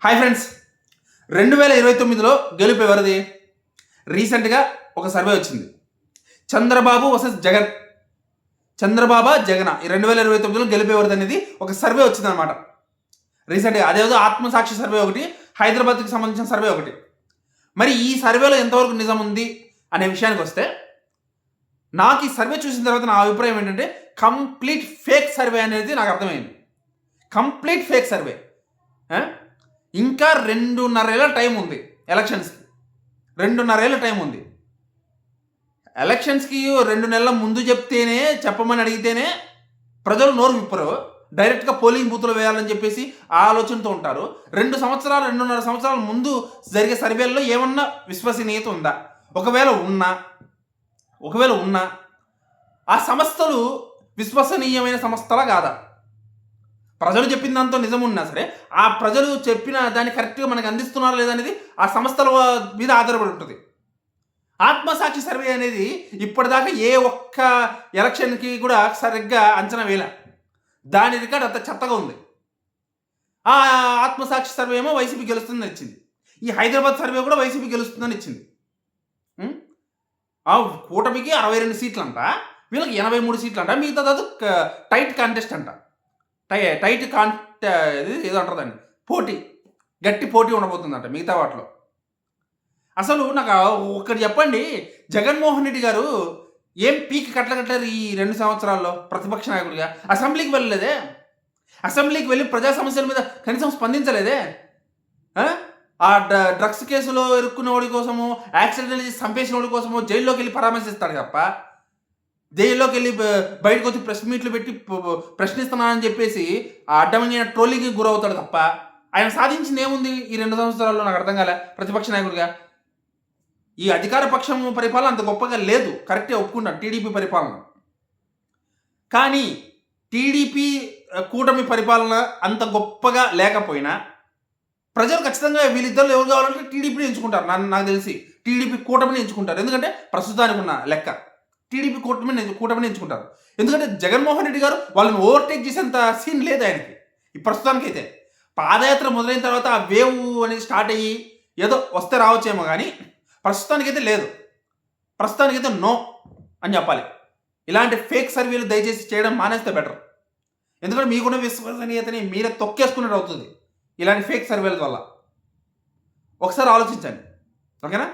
Hi friends, 2029లో గెలుపు ఎవరిది? రీసెంట్గా ఒక సర్వే వచ్చింది. చంద్రబాబు వర్సెస్ జగన్, చంద్రబాబు జగన్ ఈ 2029లో గెలుపు ఎవరిది అనేది ఒక సర్వే వచ్చింది అనమాట రీసెంట్గా. అదేదో ఆత్మసాక్షి సర్వే ఒకటి, హైదరాబాద్కి సంబంధించిన సర్వే ఒకటి. మరి ఈ సర్వేలో ఎంతవరకు నిజం ఉంది అనే విషయానికి వస్తే, నాకు ఈ సర్వే చూసిన తర్వాత నా అభిప్రాయం ఏంటంటే కంప్లీట్ ఫేక్ సర్వే అనేది నాకు అర్థమైంది. Complete fake survey. ఇంకా 2.5 ఏళ్ళ టైం ఉంది ఎలక్షన్స్కి. 2.5 ఏళ్ళ టైం ఉంది ఎలక్షన్స్కి. 2 నెలల ముందు చెప్తేనే, చెప్పమని అడిగితేనే ప్రజలు నోరు విప్పరు. డైరెక్ట్గా పోలింగ్ బూత్లో వేయాలని చెప్పేసి ఆ ఆలోచనతో ఉంటారు. 2 సంవత్సరాలు, 2.5 సంవత్సరాల ముందు జరిగే సర్వేల్లో ఏమన్నా విశ్వసనీయత ఉందా? ఒకవేళ ఉన్నా ఆ సంస్థలు విశ్వసనీయమైన సంస్థలా కాదా? ప్రజలు చెప్పిన దాంతో నిజం ఉన్నా సరే, ఆ ప్రజలు చెప్పిన దాన్ని కరెక్ట్గా మనకు అందిస్తున్నారా లేదనేది ఆ సంస్థల మీద ఆధారపడి ఉంటుంది. ఆత్మసాక్షి సర్వే అనేది ఇప్పటిదాకా ఏ ఒక్క ఎలక్షన్కి కూడా సరిగ్గా అంచనా వేయలే. దాని రికార్డ్ అంత చెత్తగా ఉంది. ఆ ఆత్మసాక్షి సర్వే ఏమో వైసీపీ గెలుస్తుందని ఇచ్చింది. ఈ హైదరాబాద్ సర్వే కూడా వైసీపీ గెలుస్తుందని ఇచ్చింది. ఆ కూటమికి 62 సీట్లు అంట, వీళ్ళకి 83 సీట్లు అంట. మిగతా టైట్ కాంటెస్ట్ అంట. ఏదో అంటారు పోటీ, గట్టి పోటీ ఉండబోతుందంట మిగతా వాటిలో. అసలు నాకు ఒక్కటి చెప్పండి, జగన్మోహన్ రెడ్డి గారు ఏం పీకి కట్టలేరు ఈ 2 సంవత్సరాల్లో ప్రతిపక్ష నాయకుడిగా? అసెంబ్లీకి వెళ్ళలేదే, అసెంబ్లీకి వెళ్ళి ప్రజా సమస్యల మీద కనీసం స్పందించలేదే. ఆ డ్రగ్స్ కేసులో ఇరుక్కున్న వాడి కోసము, యాక్సిడెంట్ చేసి చంపేసిన వాడి కోసము జైల్లోకి వెళ్ళి పరామర్శిస్తాడు తప్ప, జైల్లోకి వెళ్ళి బయటకు వచ్చి ప్రెస్ మీట్లు పెట్టి ప్రశ్నిస్తున్నానని చెప్పేసి ఆ అడ్డమైన ట్రోలింగ్కి గురవుతాడు తప్ప ఆయన సాధించింది ఏముంది ఈ 2 సంవత్సరాల్లో? నాకు అర్థం కాలే. ప్రతిపక్ష నాయకుడిగా ఈ అధికార పక్షం పరిపాలన అంత గొప్పగా లేదు, కరెక్టే ఒప్పుకుంటాను, టీడీపీ పరిపాలన. కానీ టీడీపీ కూటమి పరిపాలన అంత గొప్పగా లేకపోయినా ప్రజలు ఖచ్చితంగా వీళ్ళిద్దరు ఎవరు కావాలంటే టీడీపీని ఎంచుకుంటారు. నాకు తెలిసి టీడీపీ కూటమిని ఎంచుకుంటారు. ఎందుకంటే ప్రస్తుతానికి ఉన్న లెక్క టీడీపీ కూటమిని ఎంచుకుంటారు. ఎందుకంటే జగన్మోహన్ రెడ్డి గారు వాళ్ళని ఓవర్టేక్ చేసేంత సీన్ లేదు ఆయనకి ఈ ప్రస్తుతానికైతే. పాదయాత్ర మొదలైన తర్వాత ఆ వేవ్ అనేది స్టార్ట్ అయ్యి ఏదో వస్తే రావచ్చేమో, కానీ ప్రస్తుతానికైతే లేదు. ప్రస్తుతానికైతే నో అని చెప్పాలి. ఇలాంటి ఫేక్ సర్వేలు దయచేసి చేయడం మానేస్తే బెటర్. ఎందుకంటే మీకున్న విశ్వసనీయతని మీరే తొక్కేసుకున్నట్టు అవుతుంది ఇలాంటి ఫేక్ సర్వేల వల్ల. ఒకసారి ఆలోచించండి, ఓకేనా?